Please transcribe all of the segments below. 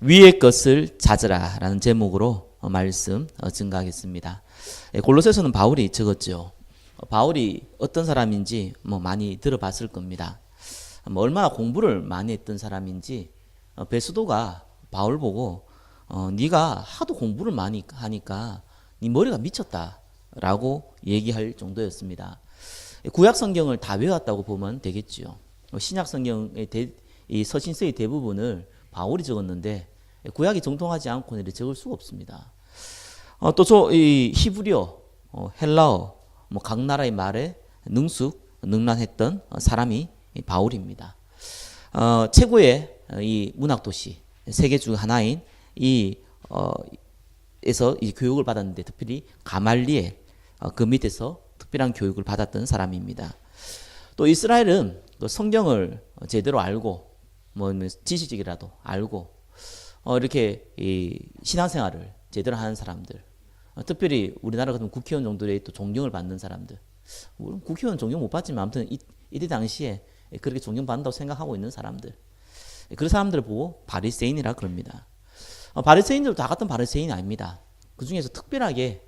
위의 것을 찾으라 라는 제목으로 말씀 증가하겠습니다. 골로새서는 바울이 적었죠. 바울이 어떤 사람인지 많이 들어봤을 겁니다. 얼마나 공부를 많이 했던 사람인지 베스도가 바울 보고 네가 하도 공부를 많이 하니까 네 머리가 미쳤다 라고 얘기할 정도였습니다. 구약 성경을 다 외웠다고 보면 되겠죠. 신약 성경의 이 서신서의 대부분을 바울이 적었는데 구약이 정통하지 않고는 이렇게 적을 수가 없습니다. 또 이 히브리어, 헬라어, 각 나라의 말에 능란했던 사람이 바울입니다. 최고의 이 문학 도시 세계 중 하나인 에서 이 교육을 받았는데 특별히 가말리엘 그 밑에서 특별한 교육을 받았던 사람입니다. 또 이스라엘은 또 성경을 제대로 알고 지식적이라도 알고 이렇게 이 신앙생활을 제대로 하는 사람들, 특별히 우리나라 같은 국회의원 정도의 또 존경을 받는 사람들, 물론 국회의원 존경 못 받지만 아무튼 이때 당시에 그렇게 존경받는다고 생각하고 있는 사람들, 그런 사람들을 보고 바리새인이라 그럽니다. 바리새인들도 다 같은 바리새인이 아닙니다. 그 중에서 특별하게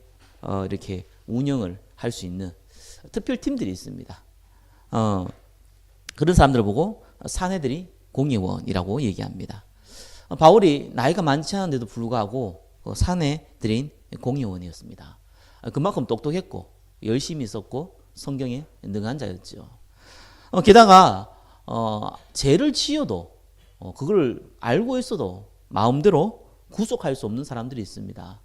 이렇게 운영을 할 수 있는 특별팀들이 있습니다. 그런 사람들을 보고 사내들이 공의원이라고 얘기합니다. 바울이 나이가 많지 않은데도 불구하고 사내들인 공의원이었습니다. 그만큼 똑똑했고 열심히 있었고 성경에 능한 자였죠. 게다가 죄를 지어도 그걸 알고 있어도 마음대로 구속할 수 없는 사람들이 있습니다.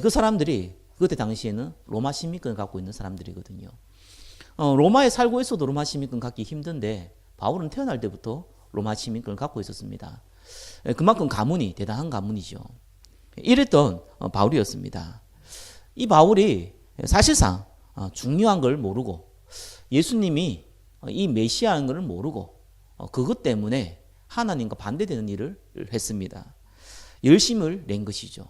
그 사람들이 그때 당시에는 로마 시민권을 갖고 있는 사람들이거든요. 로마에 살고 있어도 로마 시민권 갖기 힘든데 바울은 태어날 때부터 로마 시민권을 갖고 있었습니다. 그만큼 가문이 대단한 가문이죠. 이랬던 바울이었습니다. 이 바울이 사실상 중요한 걸 모르고 예수님이 이 메시아인 걸 모르고 그것 때문에 하나님과 반대되는 일을 했습니다. 열심을 낸 것이죠.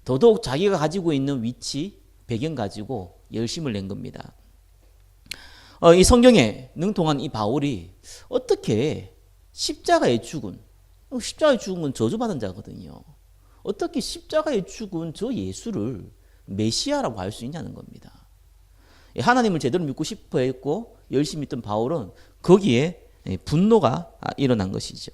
더더욱 자기가 가지고 있는 위치, 배경 가지고 열심을 낸 겁니다. 이 성경에 능통한 이 바울이 어떻게 십자가에 죽은 건 저주받은 자거든요. 어떻게 십자가에 죽은 저 예수를 메시아라고 할 수 있냐는 겁니다. 하나님을 제대로 믿고 싶어 했고 열심히 믿던 바울은 거기에 분노가 일어난 것이죠.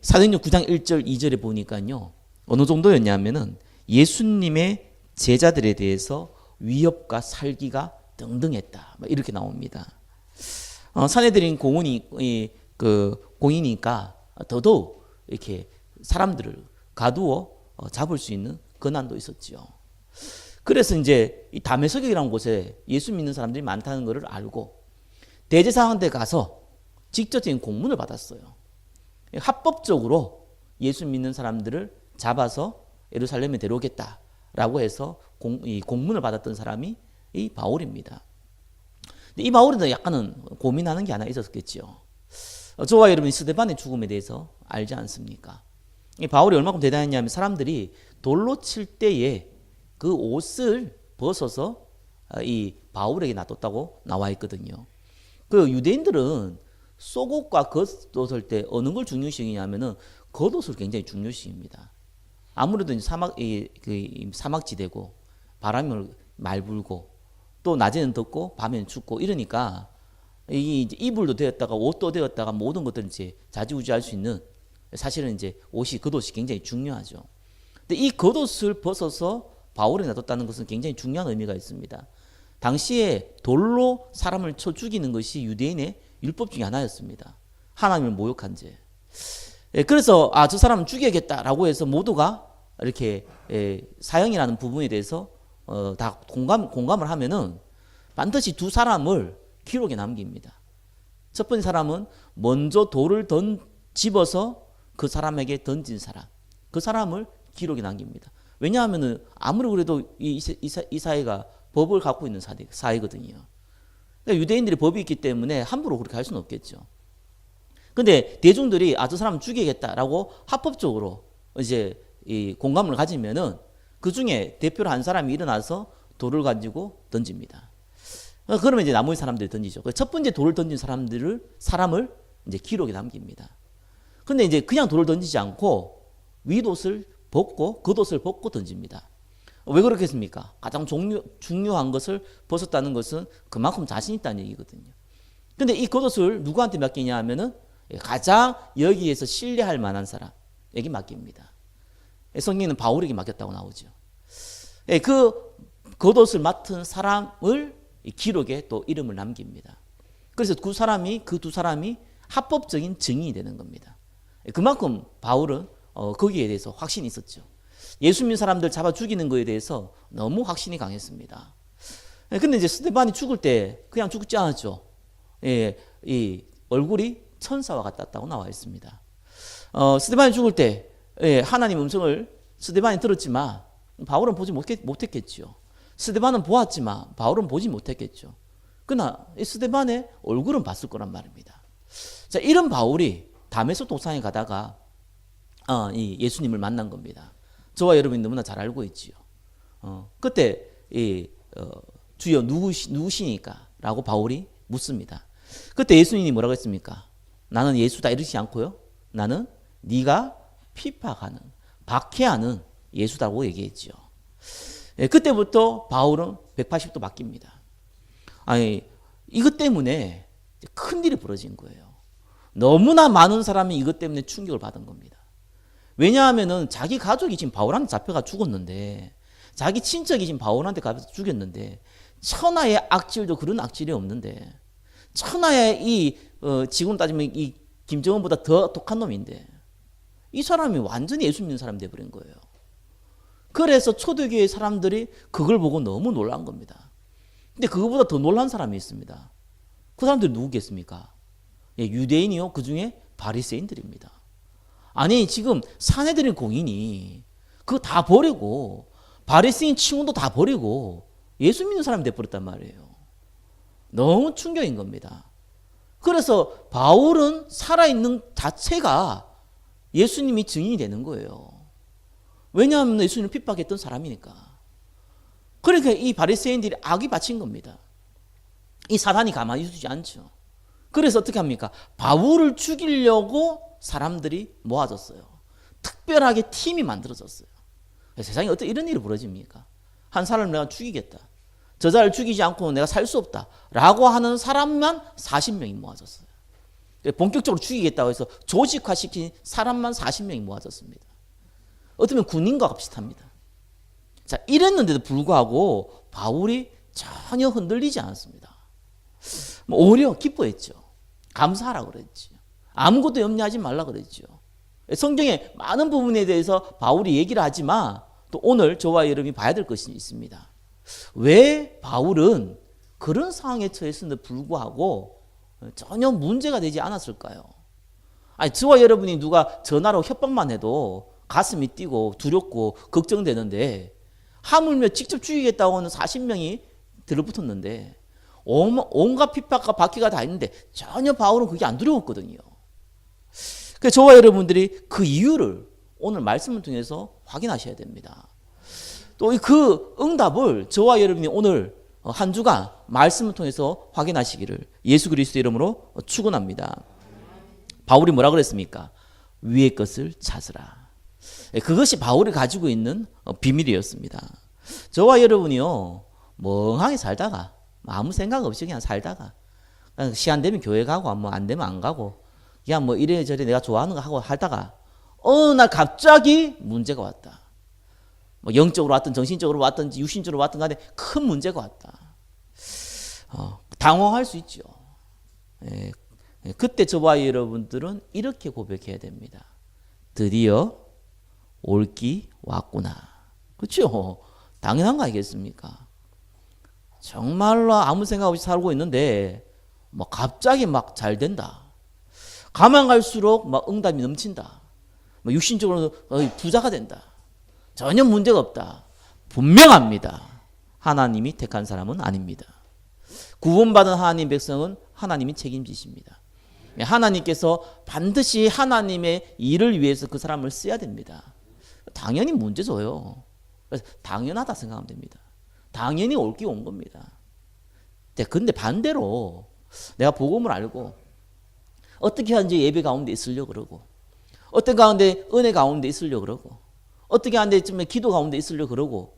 사도행전 9장 1절 2절에 보니까요. 어느 정도였냐면은 예수님의 제자들에 대해서 위협과 살기가 등등했다. 이렇게 나옵니다. 사내들인 공인이니까 더더욱 이렇게 사람들을 가두어 잡을 수 있는 권한도 있었죠. 그래서 이제 이 다메섹이라는 곳에 예수 믿는 사람들이 많다는 것을 알고 대제사장한테 가서 직접적인 공문을 받았어요. 합법적으로 예수 믿는 사람들을 잡아서 예루살렘에 데려오겠다라고 해서 공문을 받았던 사람이 이 바울입니다. 근데 이 바울은 약간은 고민하는 게 하나 있었겠죠. 저와 여러분이 스데반의 죽음에 대해서 알지 않습니까? 이 바울이 얼마큼 대단했냐면 사람들이 돌로 칠 때에 그 옷을 벗어서 이 바울에게 놔뒀다고 나와 있거든요. 그 유대인들은 속옷과 겉옷을 때 어느 걸 중요시하냐면은 겉옷을 굉장히 중요시합니다. 아무래도 이제 사막지대고 바람이 말 불고 또 낮에는 덥고 밤에는 춥고 이러니까 이제 이불도 되었다가 옷도 되었다가 모든 것들을 이제 좌지우지할 수 있는 사실은 이제 겉옷이 굉장히 중요하죠. 근데 이 겉옷을 벗어서 바울에 놔뒀다는 것은 굉장히 중요한 의미가 있습니다. 당시에 돌로 사람을 쳐 죽이는 것이 유대인의 율법 중에 하나였습니다. 하나님을 모욕한 죄. 그래서 저 사람은 죽여야겠다라고 해서 모두가 이렇게 사형이라는 부분에 대해서 다 공감을 하면은 반드시 두 사람을 기록에 남깁니다. 첫 번째 사람은 먼저 돌을 집어서 그 사람에게 던진 사람, 그 사람을 기록에 남깁니다. 왜냐하면은 아무리 그래도 이 사회가 법을 갖고 있는 사회거든요. 그러니까 유대인들이 법이 있기 때문에 함부로 그렇게 할 수는 없겠죠. 근데 대중들이 저 사람 죽이겠다라고 합법적으로 이제 이 공감을 가지면은 그 중에 대표로 한 사람이 일어나서 돌을 가지고 던집니다. 그러면 이제 나머지 사람들이 던지죠. 첫 번째 돌을 던진 사람을 이제 기록에 남깁니다. 근데 이제 그냥 돌을 던지지 않고 윗옷을 벗고 겉옷을 벗고 던집니다. 왜 그렇겠습니까? 가장 중요한 것을 벗었다는 것은 그만큼 자신 있다는 얘기거든요. 근데 이 겉옷을 누구한테 맡기냐 하면은 가장 여기에서 신뢰할 만한 사람에게 맡깁니다. 성경에는 바울에게 맡겼다고 나오죠. 그 겉옷을 맡은 사람을 기록에 또 이름을 남깁니다. 그래서 그 두 사람이 합법적인 증인이 되는 겁니다. 그만큼 바울은 거기에 대해서 확신이 있었죠. 예수 믿는 사람들 잡아 죽이는 것에 대해서 너무 확신이 강했습니다. 근데 이제 스데반이 죽을 때 그냥 죽지 않았죠. 이 얼굴이 천사와 같았다고 나와 있습니다. 스데반이 죽을 때 하나님 음성을 스데반이 들었지만 바울은 보지 못했겠죠. 스데반은 보았지만 바울은 보지 못했겠죠. 그러나 이 스데반의 얼굴은 봤을 거란 말입니다. 자, 이런 바울이 다메섹 도상에 가다가 이 예수님을 만난 겁니다. 저와 여러분이 너무나 잘 알고 있지요. 그때 주여 누구시니까? 라고 바울이 묻습니다. 그때 예수님이 뭐라고 했습니까? 나는 예수다 이러지 않고요. 나는 네가 핍박하는, 박해하는 예수다고 얘기했죠. 그때부터 바울은 180도 바뀝니다. 아니, 이것 때문에 큰 일이 벌어진 거예요. 너무나 많은 사람이 이것 때문에 충격을 받은 겁니다. 왜냐하면은 자기 가족이 지금 바울한테 잡혀가 죽었는데, 자기 친척이 지금 바울한테 가서 죽였는데, 천하의 악질도 그런 악질이 없는데, 천하의 지금 따지면 이 김정은보다 더 독한 놈인데, 이 사람이 완전히 예수 믿는 사람이 돼버린 거예요. 그래서 초대교회 사람들이 그걸 보고 너무 놀란 겁니다. 근데 그거보다 더 놀란 사람이 있습니다. 그 사람들이 누구겠습니까? 유대인이요. 그 중에 바리새인들입니다. 아니, 지금 사내들인 공인이 그거 다 버리고 바리새인 칭호도 다 버리고 예수 믿는 사람이 돼버렸단 말이에요. 너무 충격인 겁니다. 그래서 바울은 살아있는 자체가 예수님이 증인이 되는 거예요. 왜냐하면 예수님을 핍박했던 사람이니까. 그러니까 이 바리새인들이 악이 받친 겁니다. 이 사단이 가만히 두지 않죠. 그래서 어떻게 합니까? 바울을 죽이려고 사람들이 모아졌어요. 특별하게 팀이 만들어졌어요. 세상에 어떻게 이런 일이 벌어집니까? 한 사람을 내가 죽이겠다. 저자를 죽이지 않고는 내가 살 수 없다. 라고 하는 사람만 40명이 모아졌어요. 본격적으로 죽이겠다고 해서 조직화시킨 사람만 40명이 모아졌습니다. 어쩌면 군인과 비슷합니다. 자, 이랬는데도 불구하고 바울이 전혀 흔들리지 않았습니다. 오히려 기뻐했죠. 감사하라고 그랬죠. 아무것도 염려하지 말라 그랬죠. 성경의 많은 부분에 대해서 바울이 얘기를 하지만 또 오늘 저와 여러분이 봐야 될 것이 있습니다. 왜 바울은 그런 상황에 처했음에도 불구하고 전혀 문제가 되지 않았을까요? 아니, 저와 여러분이 누가 전화로 협박만 해도 가슴이 뛰고 두렵고 걱정되는데, 하물며 직접 죽이겠다고 하는 40명이 들러붙었는데 온갖 핍박과 박해가 다 있는데 전혀 바울은 그게 안 두려웠거든요. 그래서 저와 여러분들이 그 이유를 오늘 말씀을 통해서 확인하셔야 됩니다. 또 그 응답을 저와 여러분이 오늘 한 주간 말씀을 통해서 확인하시기를 예수 그리스도의 이름으로 축원합니다. 바울이 뭐라 그랬습니까? 위의 것을 찾으라. 그것이 바울이 가지고 있는 비밀이었습니다. 저와 여러분이요, 멍하게 살다가 아무 생각 없이 그냥 살다가 시간 되면 교회 가고 뭐 안 되면 안 가고 그냥 뭐 이래저래 내가 좋아하는 거 하고 하다가 어느 날 갑자기 문제가 왔다. 뭐 영적으로 왔든 정신적으로 왔든지 육신적으로 왔든 간에 큰 문제가 왔다. 당황할 수 있죠. 그때 저와 여러분들은 이렇게 고백해야 됩니다. 드디어 올기 왔구나. 그렇죠? 당연한 거 아니겠습니까? 정말로 아무 생각 없이 살고 있는데 뭐 갑자기 막 잘 된다. 가만 갈수록 막 응답이 넘친다. 뭐 육신적으로 부자가 된다. 전혀 문제가 없다. 분명합니다. 하나님이 택한 사람은 아닙니다. 구원받은 하나님 백성은 하나님이 책임지십니다. 하나님께서 반드시 하나님의 일을 위해서 그 사람을 써야 됩니다. 당연히 문제져요. 그래서 당연하다 생각하면 됩니다. 당연히 올게 온 겁니다. 근데 반대로 내가 복음을 알고 어떻게 하는지 예배 가운데 있으려고 그러고 어떤 가운데 은혜 가운데 있으려고 그러고 어떻게 하는데 좀 기도 가운데 있으려고 그러고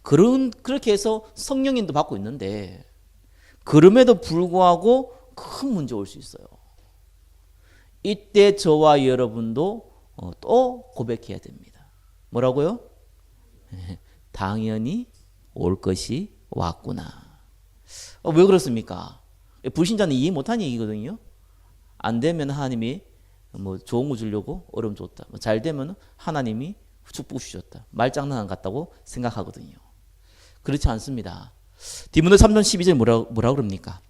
그렇게 해서 성령님도 받고 있는데 그럼에도 불구하고 큰 문제 올 수 있어요. 이때 저와 여러분도 또 고백해야 됩니다. 뭐라고요? 당연히 올 것이 왔구나. 왜 그렇습니까? 불신자는 이해 못한 얘기거든요. 안 되면 하나님이 뭐 좋은 거 주려고 어려움 줬다. 잘 되면 하나님이 축복 주셨다. 말장난 같다고 생각하거든요. 그렇지 않습니다. 디모데 3장 12절 뭐라 그럽니까?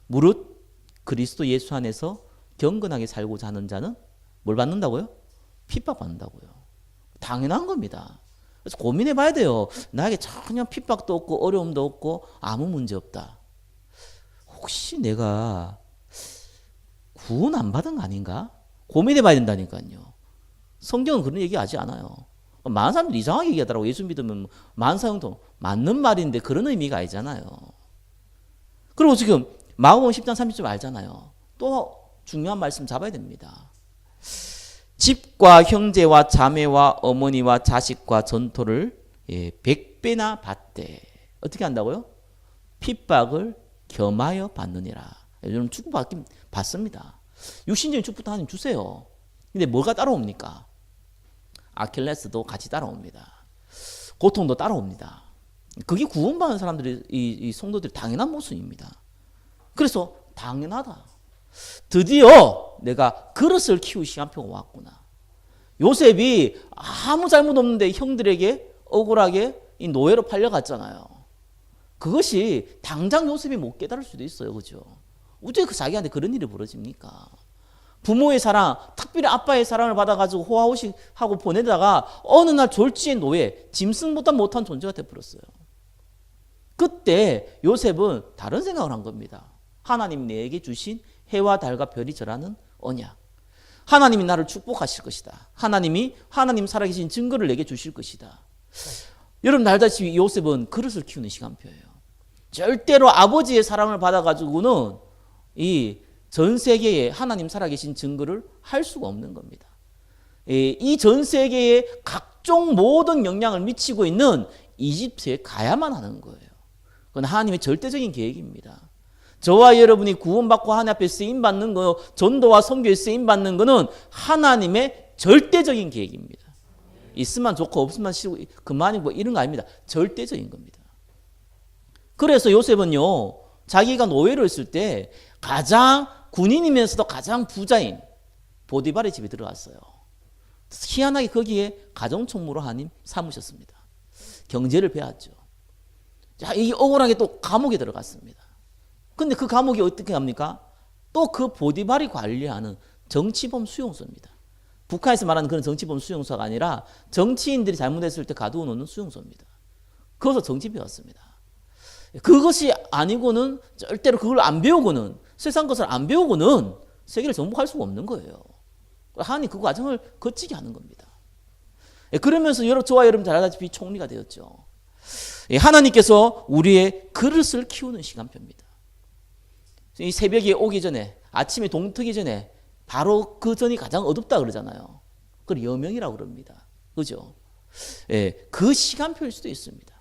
무릇 그리스도 예수 안에서 경건하게 살고자 하는 자는 뭘 받는다고요? 핍박 받는다고요. 당연한 겁니다. 그래서 고민해 봐야 돼요. 나에게 전혀 핍박도 없고 어려움도 없고 아무 문제 없다. 혹시 내가 구원 안 받은 거 아닌가? 고민해 봐야 된다니까요. 성경은 그런 얘기 하지 않아요. 많은 사람들이 이상하게 얘기하더라고. 예수 믿으면 만사형통 맞는 말인데 그런 의미가 아니잖아요. 그리고 지금 마가복음 10장 30절 알잖아요. 또 중요한 말씀 잡아야 됩니다. 집과 형제와 자매와 어머니와 자식과 전토를 100배나 받되 어떻게 한다고요? 핍박을 겸하여 받느니라. 여러분 축복받긴 받습니다. 육신적인 축복도 하나님 주세요. 근데 뭐가 따라옵니까? 아킬레스도 같이 따라옵니다. 고통도 따라옵니다. 그게 구원받는 사람들이 이 성도들이 당연한 모습입니다. 그래서 당연하다. 드디어 내가 그릇을 키울 시간표가 왔구나. 요셉이 아무 잘못 없는데 형들에게 억울하게 이 노예로 팔려갔잖아요. 그것이 당장 요셉이 못 깨달을 수도 있어요. 그죠? 어떻게 자기한테 그런 일이 벌어집니까? 부모의 사랑, 특별히 아빠의 사랑을 받아가지고 호화호식하고 보내다가 어느 날 졸지의 노예, 짐승보다 못한 존재가 되어버렸어요. 그때 요셉은 다른 생각을 한 겁니다. 하나님 내게 주신 해와 달과 별이 절하는 언약. 하나님이 나를 축복하실 것이다. 하나님 살아계신 증거를 내게 주실 것이다. 여러분 알다시피 요셉은 그릇을 키우는 시간표예요. 절대로 아버지의 사랑을 받아가지고는 이 전 세계에 하나님 살아계신 증거를 할 수가 없는 겁니다. 이 전 세계에 각종 모든 영향을 미치고 있는 이집트에 가야만 하는 거예요. 그건 하나님의 절대적인 계획입니다. 저와 여러분이 구원받고 하나님 앞에 쓰임받는 거, 전도와 선교에 쓰임받는 거는 하나님의 절대적인 계획입니다. 있으면 좋고 없으면 싫고 그만이고 이런 거 아닙니다. 절대적인 겁니다. 그래서 요셉은요, 자기가 노예로 있을 때 가장 군인이면서도 가장 부자인 보디발의 집에 들어갔어요. 희한하게 거기에 가정총무로 하나님 삼으셨습니다. 경제를 배웠죠. 자, 이 억울하게 또 감옥에 들어갔습니다. 근데 그 감옥이 어떻게 합니까? 또 그 보디발이 관리하는 정치범 수용소입니다. 북한에서 말하는 그런 정치범 수용소가 아니라 정치인들이 잘못했을 때 가두어 놓는 수용소입니다. 거기서 정치 배웠습니다. 그것이 아니고는 절대로 그걸 안 배우고는 세상 것을 안 배우고는 세계를 정복할 수가 없는 거예요. 하나님 그 과정을 거치게 하는 겁니다. 그러면서 저와 여러분 잘 알다시피 총리가 되었죠. 하나님께서 우리의 그릇을 키우는 시간표입니다. 이 새벽에 오기 전에 아침에 동트기 전에 바로 그 전이 가장 어둡다 그러잖아요. 그걸 여명이라고 그럽니다. 그죠? 그 시간표일 수도 있습니다.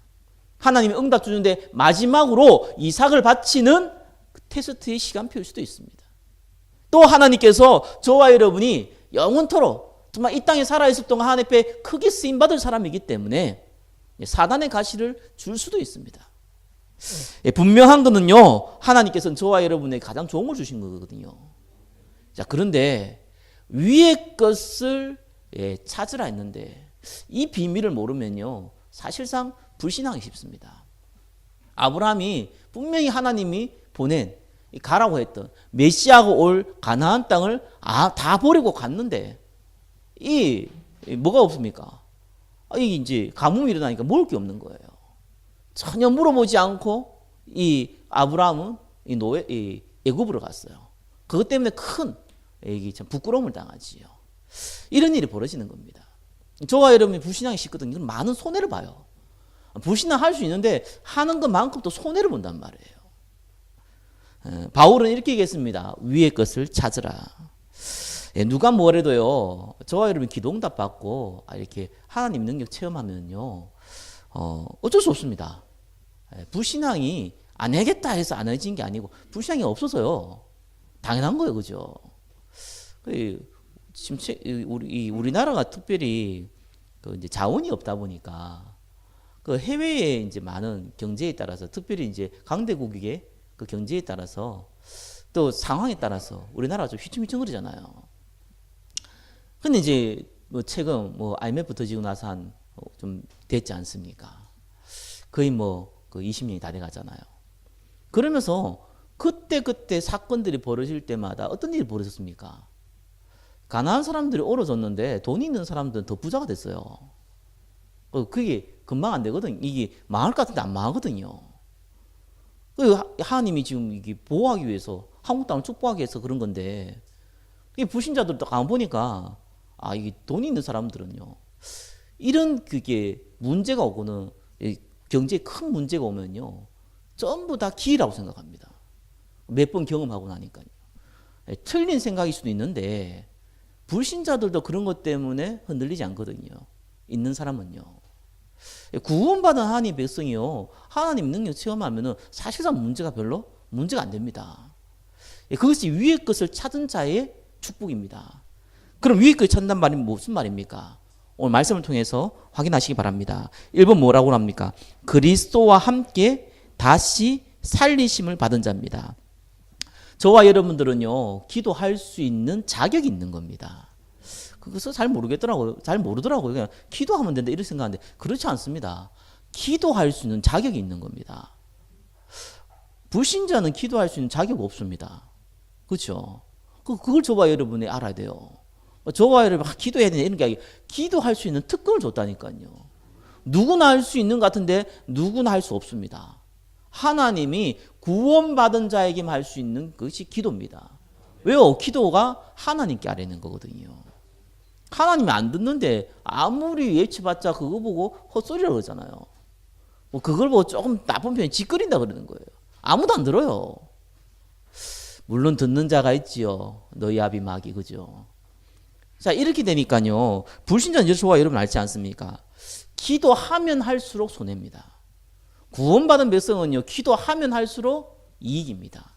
하나님이 응답 주는데 마지막으로 이삭을 바치는 테스트의 시간표일 수도 있습니다. 또 하나님께서 저와 여러분이 영원토록 정말 이 땅에 살아있을 동안 하나님 앞에 크게 쓰임받을 사람이기 때문에 사단의 가시를 줄 수도 있습니다. 분명한 거는요, 하나님께서는 저와 여러분에게 가장 좋은 걸 주신 거거든요. 자, 그런데 위의 것을 찾으라 했는데 이 비밀을 모르면요, 사실상 불신하기 쉽습니다. 아브라함이 분명히 하나님이 보낸 가라고 했던 메시아가 올 가나안 땅을 다 버리고 갔는데 이 뭐가 없습니까? 이게 이제 가뭄이 일어나니까 먹을 게 없는 거예요. 전혀 물어보지 않고 이 아브라함은 이 애굽으로 갔어요. 그것 때문에 큰 이게 참 부끄러움을 당하지요. 이런 일이 벌어지는 겁니다. 저와 여러분이 불신하기 쉽거든요. 많은 손해를 봐요. 불신앙할 수 있는데 하는 것만큼 또 손해를 본단 말이에요. 바울은 이렇게 얘기했습니다. 위의 것을 찾으라. 누가 뭐래도요. 저와 여러분 기도응답 받고 이렇게 하나님 능력 체험하면요. 어쩔 수 없습니다. 불신앙이 안 해야겠다 해서 안 해진 게 아니고 불신앙이 없어서요. 당연한 거예요, 그죠? 지금 우리나라가 특별히 그 이제 자원이 없다 보니까 그 해외에 이제 많은 경제에 따라서 특별히 이제 강대국의 그 경제에 따라서 또 상황에 따라서 우리나라가 좀 휘청휘청거리잖아요. 근데 이제 뭐 최근 뭐 IMF 터지고 나서 한 좀 됐지 않습니까? 거의 뭐 그 20년이 다 돼가잖아요. 그러면서 그때 사건들이 벌어질 때마다 어떤 일이 벌어졌습니까? 가난한 사람들이 얼어졌는데 돈이 있는 사람들은 더 부자가 됐어요. 그게 금방 안 되거든. 이게 망할 것 같은데 안 망하거든요. 하나님이 지금 이게 보호하기 위해서 한국 땅을 축복하기 위해서 그런 건데 이 불신자들도 가만 보니까 이게 돈이 있는 사람들은요. 이런 그게 문제가 오고는 경제에 큰 문제가 오면요. 전부 다 기회라고 생각합니다. 몇 번 경험하고 나니까요. 틀린 생각일 수도 있는데 불신자들도 그런 것 때문에 흔들리지 않거든요. 있는 사람은요. 구원받은 하나님 백성이요. 하나님 능력 체험하면은 사실상 문제가 안 됩니다. 그것이 위의 것을 찾은 자의 축복입니다. 그럼 위의 것을 찾는단 말이 무슨 말입니까? 오늘 말씀을 통해서 확인하시기 바랍니다. 1번 뭐라고 합니까? 그리스도와 함께 다시 살리심을 받은 자입니다. 저와 여러분들은요, 기도할 수 있는 자격이 있는 겁니다. 그것을 잘 모르더라고요. 그냥 기도하면 된다 이렇게 생각하는데 그렇지 않습니다. 기도할 수 있는 자격이 있는 겁니다. 불신자는 기도할 수 있는 자격이 없습니다. 그렇죠? 그걸 저와 여러분이 알아야 돼요. 저와 여러분 기도해야 되냐 이런 게 아니고 기도할 수 있는 특권을 줬다니까요. 누구나 할 수 있는 것 같은데 누구나 할 수 없습니다. 하나님이 구원받은 자에게만 할 수 있는 것이 기도입니다. 왜요? 기도가 하나님께 아뢰는 거거든요. 하나님이 안 듣는데 아무리 외쳐봤자 그거 보고 헛소리라고 그러잖아요. 뭐 그걸 보고 조금 나쁜 편이 짓거린다 그러는 거예요. 아무도 안 들어요. 물론 듣는 자가 있지요. 너희 아비 마귀, 그죠? 자, 이렇게 되니까요. 불신자는 저와 여러분 알지 않습니까? 기도하면 할수록 손해입니다. 구원받은 백성은요. 기도하면 할수록 이익입니다.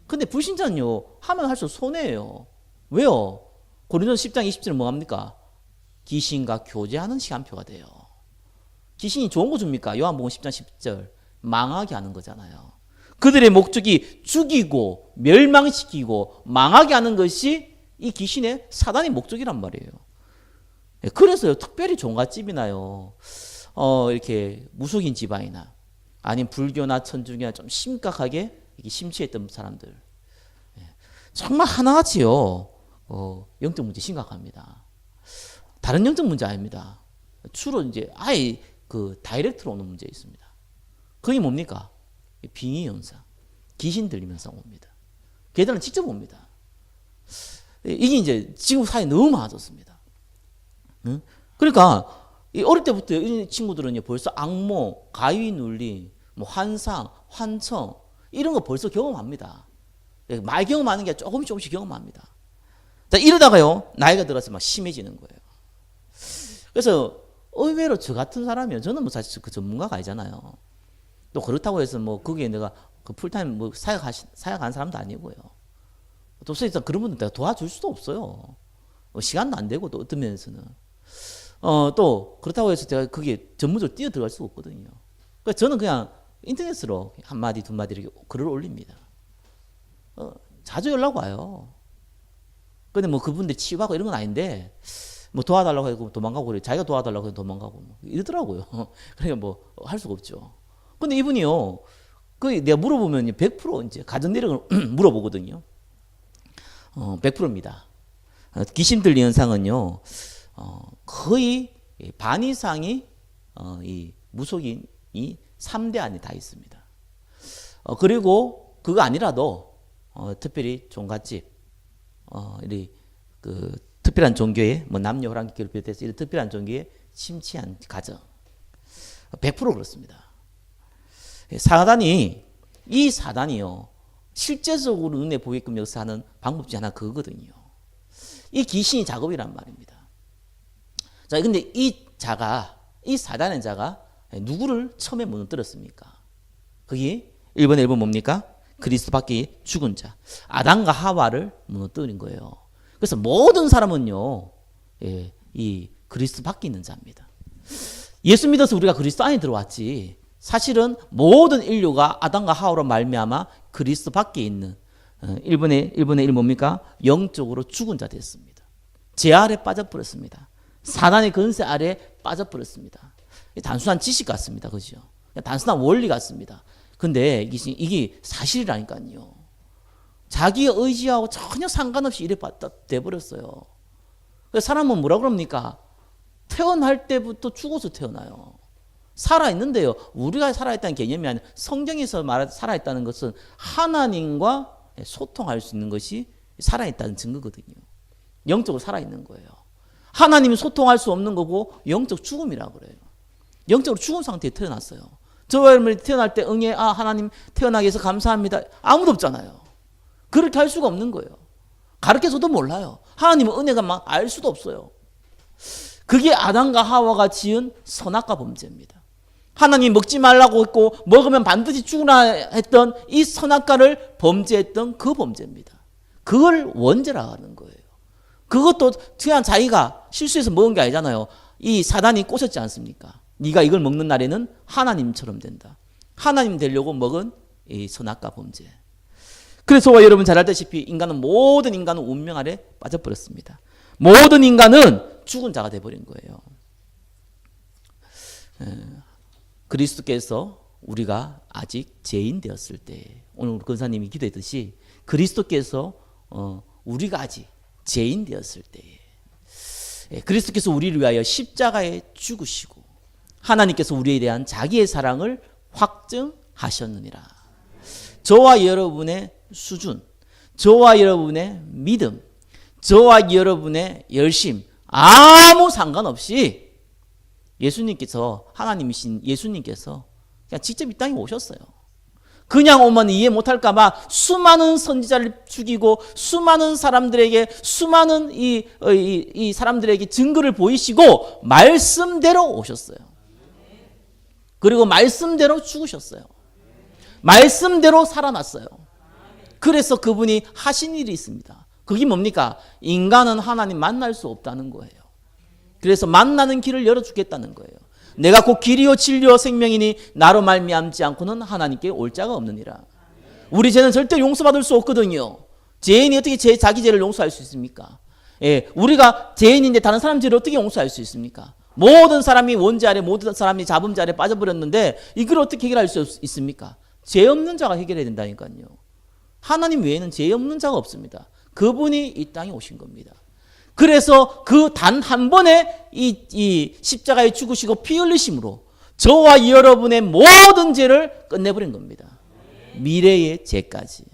근데 불신자는요. 하면 할수록 손해예요. 왜요? 고린도서 10장 20절은 뭐합니까? 귀신과 교제하는 시간표가 돼요. 귀신이 좋은 거 줍니까? 요한복음 10장 10절 망하게 하는 거잖아요. 그들의 목적이 죽이고 멸망시키고 망하게 하는 것이 이 귀신의 사단의 목적이란 말이에요. 그래서요, 특별히 종갓집이나요, 이렇게 무속인 집안이나 아니면 불교나 천주교나 좀 심각하게 심취했던 사람들, 정말 하나같이요, 영적 문제 심각합니다. 다른 영적 문제 아닙니다. 주로 이제 아예 그 다이렉트로 오는 문제 있습니다. 그게 뭡니까? 빙의 현상, 귀신 들림 현상 옵니다. 걔들은 직접 옵니다. 이게 이제 지금 사회에 너무 많아졌습니다. 그러니까 어릴 때부터 이 친구들은 벌써 악몽, 가위 눌림, 뭐 환상, 환청 이런 거 벌써 경험합니다. 많이 경험하는 게 조금씩 경험합니다. 자, 이러다가요 나이가 들어서 막 심해지는 거예요. 그래서 의외로 저 같은 사람이요, 저는 뭐 사실 그 전문가가 아니잖아요. 또 그렇다고 해서 뭐 거기에 내가 그 풀타임 뭐 사역한 사람도 아니고요. 또 실상 그런 분들 내가 도와줄 수도 없어요. 시간도 안 되고 또 어떤 면에서는 또 그렇다고 해서 제가 거기에 전문적으로 뛰어 들어갈 수가 없거든요. 그러니까 저는 그냥 인터넷으로 한 마디 두 마디 이렇게 글을 올립니다. 자주 연락 와요. 근데 뭐 그분들 치유하고 이런 건 아닌데 뭐 도와달라고 해도 도망가고 그래. 자기가 도와달라고 해도 도망가고 뭐 이러더라고요. 그러니까 뭐 할 수가 없죠. 근데 이분이요, 그 내가 물어보면 100% 이제 가정 내력을 물어보거든요. 100%입니다. 귀신 들린 현상은요, 거의 반 이상이 이 무속인이 3대 안에 다 있습니다. 그리고 그거 아니라도 특별히 종갓집, 그 특별한 종교에 뭐 남녀 호랑이교를 비롯해서 이런 특별한 종교에 심취한 가정 100% 그렇습니다. 이 사단이요 실제적으로 눈에 보이게끔 역사하는 방법 중 하나 그거거든요. 이 귀신이 작업이란 말입니다. 자, 근데 이 사단의 자가 누구를 처음에 무너뜨렸습니까? 그게 1번에 1번 뭡니까? 그리스도 밖에 죽은 자. 아담과 하와를 무너뜨린 거예요. 그래서 모든 사람은요, 이 그리스도 밖에 있는 자입니다. 예수 믿어서 우리가 그리스도 안에 들어왔지. 사실은 모든 인류가 아담과 하와로 말미암아 그리스도 밖에 있는 1번에 1 뭡니까? 영적으로 죽은 자 됐습니다. 죄 아래 빠져버렸습니다. 사단의 권세 아래 빠져버렸습니다. 단순한 지식 같습니다. 그죠? 단순한 원리 같습니다. 근데 이게 사실이라니까요. 자기의 의지하고 전혀 상관없이 이래 돼버렸어요. 사람은 뭐라 그럽니까? 태어날 때부터 죽어서 태어나요. 살아있는데요. 우리가 살아있다는 개념이 아니라 성경에서 살아있다는 것은 하나님과 소통할 수 있는 것이 살아있다는 증거거든요. 영적으로 살아있는 거예요. 하나님이 소통할 수 없는 거고 영적 죽음이라고 그래요. 영적으로 죽은 상태에 태어났어요. 저와 여러분이 태어날 때 응애 하나님 태어나게 해서 감사합니다. 아무도 없잖아요. 그렇게 할 수가 없는 거예요. 가르쳐줘도 몰라요. 하나님은 은혜가 막 알 수도 없어요. 그게 아담과 하와가 지은 선악과 범죄입니다. 하나님이 먹지 말라고 했고 먹으면 반드시 죽으라 했던 이 선악과를 범죄했던 그 범죄입니다. 그걸 원죄라고 하는 거예요. 그것도 그냥 자기가 실수해서 먹은 게 아니잖아요. 이 사단이 꼬셨지 않습니까? 네가 이걸 먹는 날에는 하나님처럼 된다. 하나님 되려고 먹은 이 선악과 범죄. 그래서 여러분 잘 알다시피 모든 인간은 운명 아래 빠져버렸습니다. 모든 인간은 죽은 자가 돼버린 거예요. 그리스도께서 우리가 아직 죄인 되었을 때, 오늘 권사님이 기도했듯이 그리스도께서 우리가 아직 죄인 되었을 때, 그리스도께서 우리를 위하여 십자가에 죽으시고 하나님께서 우리에 대한 자기의 사랑을 확증하셨느니라. 저와 여러분의 수준, 저와 여러분의 믿음, 저와 여러분의 열심 아무 상관없이 예수님께서, 하나님이신 예수님께서 그냥 직접 이 땅에 오셨어요. 그냥 오면 이해 못할까 봐 수많은 선지자를 죽이고 수많은 사람들에게 수많은 이 사람들에게 증거를 보이시고 말씀대로 오셨어요. 그리고 말씀대로 죽으셨어요. 말씀대로 살아났어요. 그래서 그분이 하신 일이 있습니다. 그게 뭡니까? 인간은 하나님 만날 수 없다는 거예요. 그래서 만나는 길을 열어주겠다는 거예요. 내가 곧 길이요 진리요 생명이니 나로 말미암지 않고는 하나님께 올 자가 없느니라. 우리 죄는 절대 용서받을 수 없거든요. 죄인이 어떻게 자기 죄를 용서할 수 있습니까? 우리가 죄인인데 다른 사람 죄를 어떻게 용서할 수 있습니까? 모든 사람이 원죄 아래, 모든 사람이 자범죄 아래 빠져버렸는데 이걸 어떻게 해결할 수 있습니까? 죄 없는 자가 해결해야 된다니까요. 하나님 외에는 죄 없는 자가 없습니다. 그분이 이 땅에 오신 겁니다. 그래서 그 단 한 번의 이 십자가에 죽으시고 피 흘리심으로 저와 여러분의 모든 죄를 끝내버린 겁니다. 미래의 죄까지.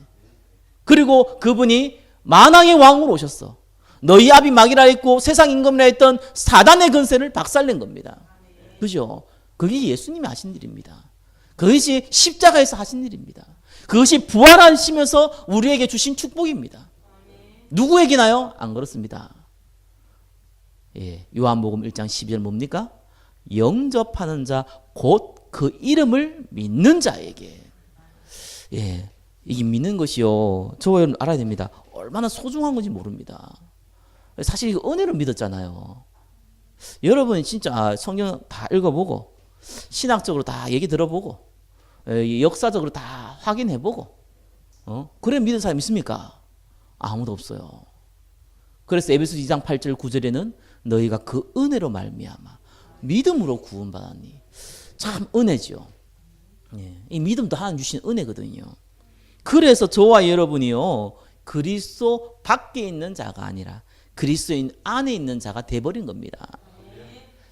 그리고 그분이 만왕의 왕으로 오셨어. 너희 아비 마귀라 했고 세상 임금이라 했던 사단의 권세를 박살낸 겁니다. 그죠? 그게 예수님이 하신 일입니다. 그것이 십자가에서 하신 일입니다. 그것이 부활하시면서 우리에게 주신 축복입니다. 누구에게나요? 안 그렇습니다. 요한복음 1장 12절 뭡니까? 영접하는 자 곧 그 이름을 믿는 자에게. 이게 믿는 것이요. 저와 여러분 알아야 됩니다. 얼마나 소중한 건지 모릅니다. 사실 이거 은혜로 믿었잖아요. 여러분이 진짜 성경 다 읽어보고 신학적으로 다 얘기 들어보고 역사적으로 다 확인해보고 그래 믿는 사람 있습니까? 아무도 없어요. 그래서 에베소 2장 8절 9절에는 너희가 그 은혜로 말미암아 믿음으로 구원받았니. 참 은혜죠. 이 믿음도 하나님 주신 은혜거든요. 그래서 저와 여러분이요 그리스도 밖에 있는 자가 아니라 그리스도인 안에 있는 자가 돼버린 겁니다.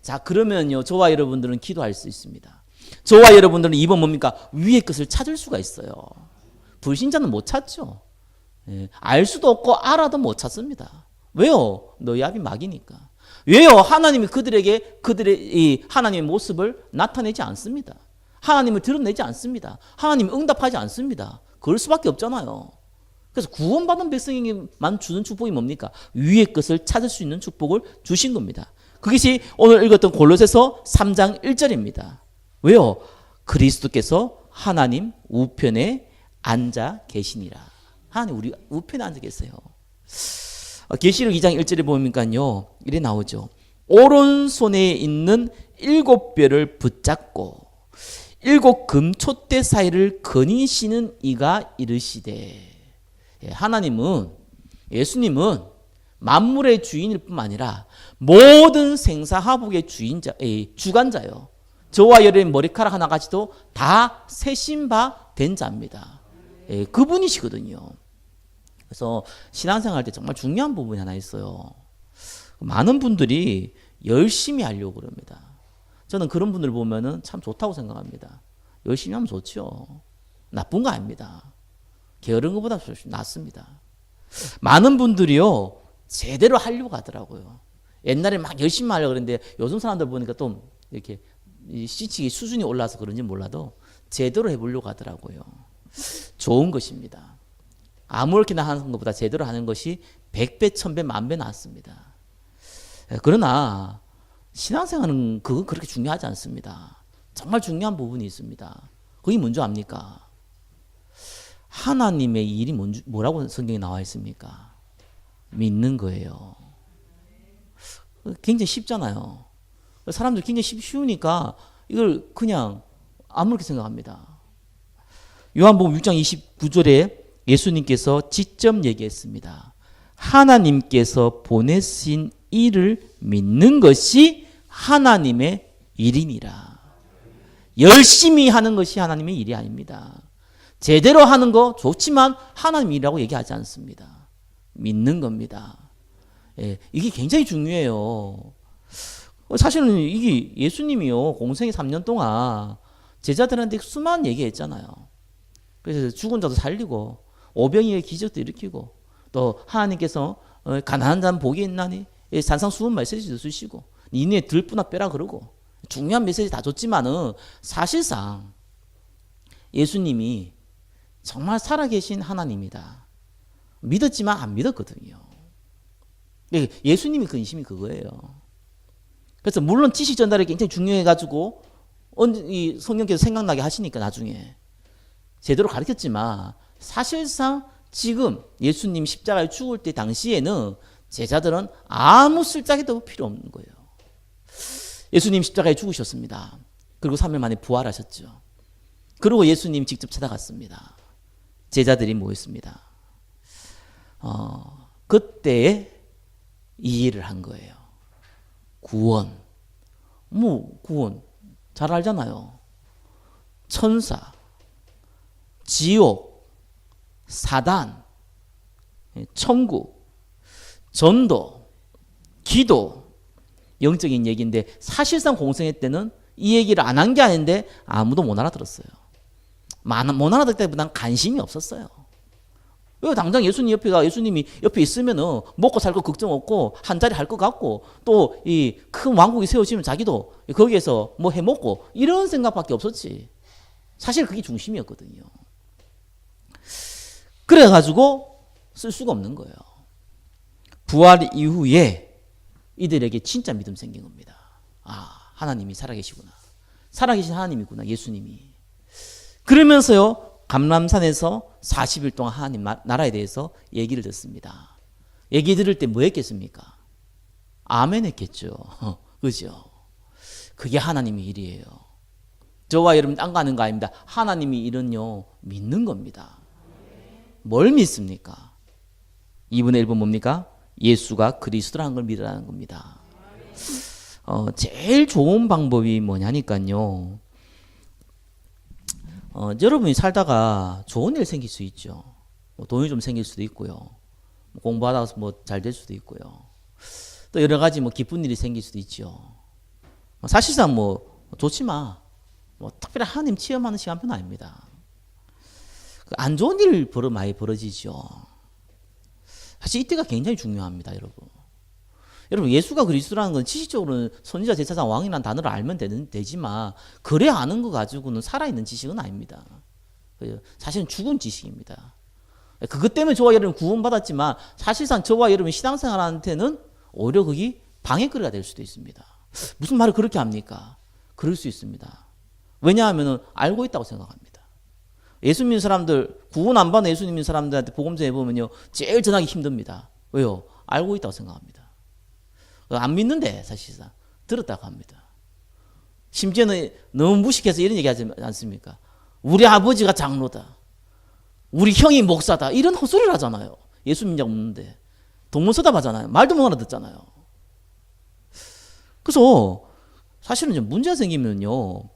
자, 그러면요 저와 여러분들은 기도할 수 있습니다. 저와 여러분들은 이번 뭡니까? 위의 것을 찾을 수가 있어요. 불신자는 못 찾죠. 알 수도 없고 알아도 못 찾습니다. 왜요? 너희 아비 마귀니까. 왜요? 하나님이 그들에게 그들의 이 하나님의 모습을 나타내지 않습니다. 하나님을 드러내지 않습니다. 하나님이 응답하지 않습니다. 그럴 수밖에 없잖아요. 그래서 구원받은 백성에게만 주는 축복이 뭡니까? 위의 것을 찾을 수 있는 축복을 주신 겁니다. 그것이 오늘 읽었던 골로새서 3장 1절입니다. 왜요? 그리스도께서 하나님 우편에 앉아 계시니라. 하나님 우리 우편에 앉아 계세요. 계시록 2장 1절에 보니까요, 이래 나오죠. 오른손에 있는 7뼈를 붙잡고 7 금촛대 사이를 거니시는 이가 이르시되. 하나님은, 예수님은 만물의 주인일 뿐만 아니라 모든 생사화복의 주관자요. 저와 여러분의 머리카락 하나까지도 다 세신 바 된 자입니다. 그분이시거든요. 그래서 신앙생활 때 정말 중요한 부분이 하나 있어요. 많은 분들이 열심히 하려고 그럽니다. 저는 그런 분들 보면은 참 좋다고 생각합니다. 열심히 하면 좋죠. 나쁜 거 아닙니다. 게으른 것보다 낫습니다. 많은 분들이요, 제대로 하려고 하더라고요. 옛날에 막 열심히 하려고 그랬는데 요즘 사람들 보니까 또 이렇게 시치기 수준이 올라서 그런지 몰라도 제대로 해보려고 하더라고요. 좋은 것입니다. 아무렇게나 하는 것보다 제대로 하는 것이 100배, 1000배, 10,000배 낫습니다. 그러나 신앙생활은 그건 그렇게 중요하지 않습니다. 정말 중요한 부분이 있습니다. 그게 뭔지 압니까? 하나님의 일이 뭐라고 성경에 나와 있습니까? 믿는 거예요. 굉장히 쉽잖아요. 사람들 굉장히 쉬우니까 이걸 그냥 아무렇게 생각합니다. 요한복음 6장 29절에 예수님께서 직접 얘기했습니다. 하나님께서 보내신 일을 믿는 것이 하나님의 일이니라. 열심히 하는 것이 하나님의 일이 아닙니다. 제대로 하는 거 좋지만 하나님 일이라고 얘기하지 않습니다. 믿는 겁니다. 이게 굉장히 중요해요. 사실은 이게 예수님이요, 공생의 3년 동안 제자들한테 수많은 얘기했잖아요. 그래서 죽은 자도 살리고 오병이의 기적도 일으키고 또 하나님께서 가난한 자는 복이 있나니 산상수훈 메시지도 쓰시고 니네 들뿌나 빼라 그러고 중요한 메시지 다 줬지만은 사실상 예수님이 정말 살아계신 하나님이다 믿었지만 안 믿었거든요. 예수님이 근심이 그거예요. 그래서 물론 지식 전달이 굉장히 중요해가지고 이 성령께서 생각나게 하시니까 나중에 제대로 가르쳤지만 사실상 지금 예수님 십자가에 죽을 때 당시에는 제자들은 아무 쓸데기도 필요 없는 거예요. 예수님 십자가에 죽으셨습니다. 그리고 3일 만에 부활하셨죠. 그리고 예수님 직접 찾아갔습니다. 제자들이 모였습니다. 그때 이 일을 한 거예요. 구원. 구원. 잘 알잖아요. 천사, 지옥, 사단, 천국, 전도, 기도, 영적인 얘기인데 사실상 공생애 때는 이 얘기를 안 한 게 아닌데 아무도 못 알아들었어요. 못 알아들 때보다는 관심이 없었어요. 왜 당장 예수님이 옆에 있으면은 먹고 살 거 걱정 없고 한 자리 할 것 같고 또 이 큰 왕국이 세워지면 자기도 거기에서 뭐 해 먹고 이런 생각밖에 없었지. 사실 그게 중심이었거든요. 그래가지고 쓸 수가 없는 거예요. 부활 이후에 이들에게 진짜 믿음 생긴 겁니다. 하나님이 살아계시구나. 살아계신 하나님이구나, 예수님이. 그러면서요, 감람산에서 40일 동안 하나님 나라에 대해서 얘기를 듣습니다. 얘기 들을 때 뭐 했겠습니까? 아멘 했겠죠. 그죠? 그게 하나님의 일이에요. 저와 여러분 딴 거 하는 거 아닙니다. 하나님의 일은요, 믿는 겁니다. 뭘 믿습니까? 2분의 1번 뭡니까? 예수가 그리스도라는 걸 믿으라는 겁니다. 제일 좋은 방법이 뭐냐니까요. 여러분이 살다가 좋은 일 생길 수 있죠. 돈이 좀 생길 수도 있고요. 공부하다가 잘 될 수도 있고요. 또 여러 가지 기쁜 일이 생길 수도 있죠. 사실상 좋지만 특별히 하나님 체험하는 시간표는 아닙니다. 안 좋은 일 많이 벌어지죠. 사실 이때가 굉장히 중요합니다, 여러분. 여러분, 예수가 그리스도라는 건 지식적으로는 선지자, 제사장, 왕이라는 단어를 알면 되지만 그래 아는 거 가지고는 살아있는 지식은 아닙니다. 사실은 죽은 지식입니다. 그것 때문에 저와 여러분 구원받았지만 사실상 저와 여러분 신앙생활한테는 오히려 그게 방해거리가 될 수도 있습니다. 무슨 말을 그렇게 합니까? 그럴 수 있습니다. 왜냐하면 알고 있다고 생각합니다. 예수 믿는 사람들, 구원 안 받는 예수 믿는 사람들한테 복음 전해보면요, 제일 전하기 힘듭니다. 왜요? 알고 있다고 생각합니다. 안 믿는데 사실상 들었다고 합니다. 심지어는 너무 무식해서 이런 얘기 하지 않습니까? 우리 아버지가 장로다, 우리 형이 목사다, 이런 헛소리를 하잖아요. 예수 믿냐고 묻는데 동문서답하잖아요. 말도 못 알아듣잖아요. 그래서 사실은 좀 문제가 생기면요,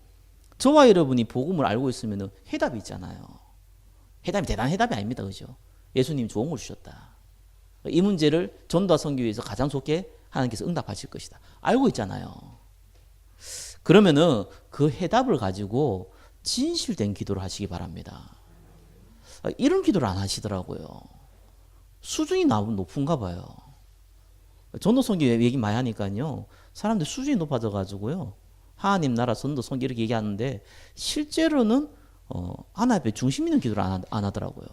저와 여러분이 복음을 알고 있으면 해답이 있잖아요. 해답이 대단한 해답이 아닙니다. 그죠? 예수님이 좋은 걸 주셨다. 이 문제를 전도와 선교 위해서 가장 좋게 하나님께서 응답하실 것이다. 알고 있잖아요. 그러면은 그 해답을 가지고 진실된 기도를 하시기 바랍니다. 이런 기도를 안 하시더라고요. 수준이 높은가 봐요. 전도 선교 얘기 많이 하니까요, 사람들 수준이 높아져 가지고요, 하나님 나라 전도 선교 이렇게 얘기하는데 실제로는 하나님 앞에 중심 있는 기도를 안 하더라고요.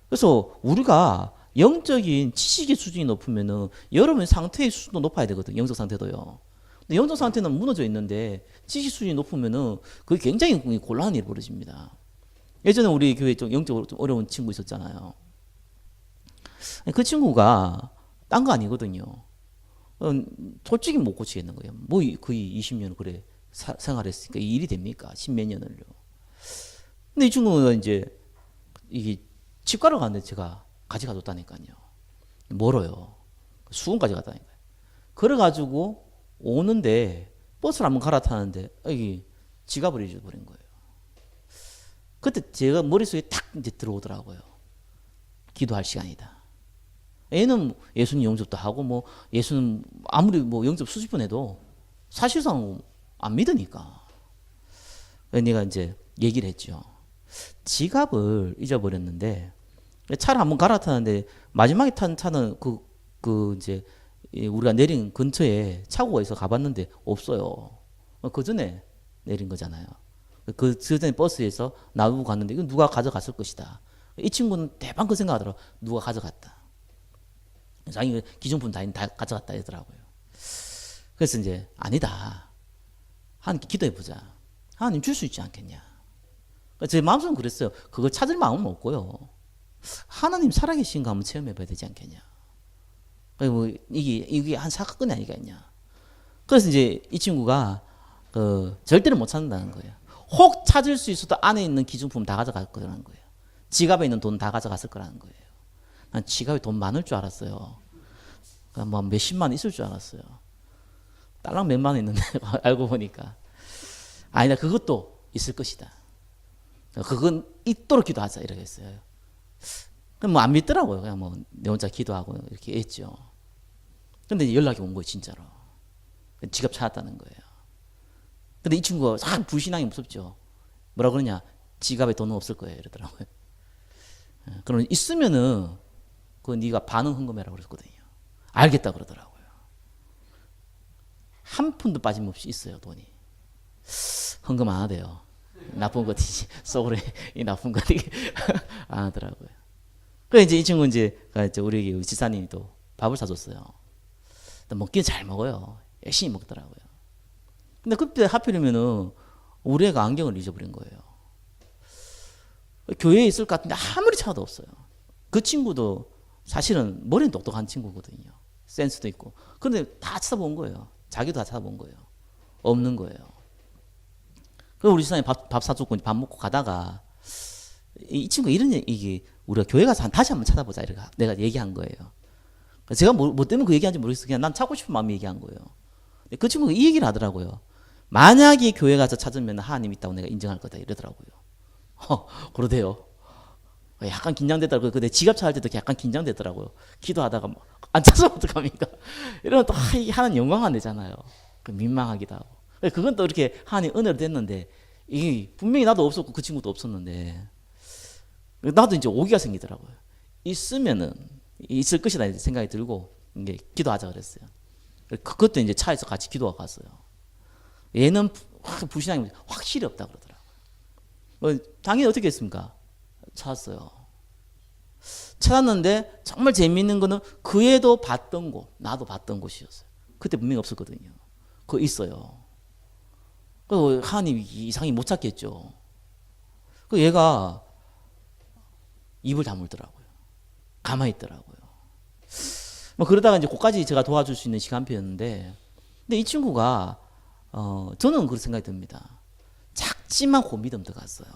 그래서 우리가 영적인 지식의 수준이 높으면은 여러분 상태의 수준도 높아야 되거든요. 영적 상태도요. 근데 영적 상태는 무너져 있는데 지식 수준이 높으면은 그게 굉장히 곤란한 일이 벌어집니다. 예전에 우리 교회에 좀 영적으로 좀 어려운 친구 있었잖아요. 그 친구가 딴 거 아니거든요. 솔직히 못 고치겠는 거예요. 뭐 거의 20년 그래 생활했으니까 이 일이 됩니까? 10몇 년을요. 근데 이 친구가 이제 이게 치과를 갔는데 제가 가져가줬다니까요. 멀어요. 수원까지 갔다니까요. 그래가지고 오는데 버스를 한번 갈아타는데 여기 지갑을 잊어버린 거예요. 그때 제가 머릿속에 탁 이제 들어오더라고요. 기도할 시간이다. 애는 예수님 영접도 하고 뭐 예수는 아무리 뭐 영접 수십 번 해도 사실상 안 믿으니까. 내가 이제 얘기를 했죠. 지갑을 잊어버렸는데 차를 한번 갈아타는데 마지막에 탄 차는 이제 우리가 내린 근처에 차고가 있어 가봤는데 없어요. 그 전에 내린 거잖아요. 그 전에 버스에서 나오고 갔는데 이건 누가 가져갔을 것이다. 이 친구는 대박 그 생각하더라고. 누가 가져갔다. 자기 기존품 다 가져갔다 이러더라고요. 그래서 이제 아니다. 하나님께 기도해보자. 하나님 줄 수 있지 않겠냐. 제 마음속은 그랬어요. 그걸 찾을 마음은 없고요. 하나님 살아계신 거 한번 체험해봐야 되지 않겠냐. 뭐 이게 한 사건이 아니겠냐. 그래서 이제 이 친구가 절대로 못 찾는다는 거예요. 혹 찾을 수 있어도 안에 있는 기준품 다 가져갈 거라는 거예요. 지갑에 있는 돈 다 가져갔을 거라는 거예요. 난 지갑에 돈 많을 줄 알았어요. 뭐 몇십만 있을 줄 알았어요. 딸랑 몇만 원 있는데 알고 보니까 아니다. 그것도 있을 것이다. 그건 있도록 기도하자 이렇게 했어요. 그럼 뭐 안 믿더라고요. 그냥 뭐 내 혼자 기도하고 이렇게 했죠. 근데 연락이 온 거예요, 진짜로. 지갑 찾았다는 거예요. 근데 이 친구가 참 불신앙이 무섭죠. 뭐라 그러냐? 지갑에 돈은 없을 거예요, 이러더라고요. 그럼 있으면은 그 네가 반은 헌금해라 그랬거든요. 알겠다 그러더라고요. 한 푼도 빠짐없이 있어요, 돈이. 헌금 안 하대요. 나쁜 것이지. 속으로 이 나쁜 것 안 하더라고요. 그래 이제 이 친구 이제 우리 지사님이 또 밥을 사줬어요. 먹기는 잘 먹어요. 열심히 먹더라고요. 근데 그때 하필이면은 우리 애가 안경을 잊어버린 거예요. 교회에 있을 것 같은데 아무리 찾아도 없어요. 그 친구도 사실은 머리는 똑똑한 친구거든요. 센스도 있고. 그런데 다 찾아본 거예요. 자기도 다 찾아본 거예요. 없는 거예요. 그래서 우리 지사님 밥 사줬고 밥 먹고 가다가 이 친구 이런 얘기 우리가 교회 가서 다시 한번 찾아보자 이렇게 내가 얘기한 거예요. 제가 뭐 때문에 그 얘기한지 모르겠어요. 그냥 난 찾고 싶은 마음이 얘기한 거예요. 그 친구가 이 얘기를 하더라고요. 만약에 교회 가서 찾으면 하나님 있다고 내가 인정할 거다 이러더라고요. 그러대요. 약간 긴장되더라고요. 근데 지갑 찾을 때도 약간 긴장되더라고요. 기도하다가 안 찾으면 어떡합니까? 이러면 또 하나님 영광 안 되잖아요. 민망하기도 하고. 그건 또 이렇게 하나님 은혜로 됐는데 이게 분명히 나도 없었고 그 친구도 없었는데 나도 이제 오기가 생기더라고요. 있으면은 있을 것이다 생각이 들고 이게 기도하자 그랬어요. 그것도 이제 차에서 같이 기도하고 갔어요. 얘는 불신앙이 확실히 없다 그러더라고요. 당연히 어떻게 했습니까? 찾았어요. 찾았는데 정말 재미있는 거는 그 애도 봤던 곳, 나도 봤던 곳이었어요. 그때 분명히 없었거든요. 그거 있어요. 그 하나님 이상히 못 찾겠죠. 그 얘가 입을 다물더라고요. 가만히 있더라고요. 뭐 그러다가 이제 그까지 제가 도와줄 수 있는 시간표였는데, 근데 이 친구가 저는 그런 생각이 듭니다. 작지만 고믿음 들어갔어요.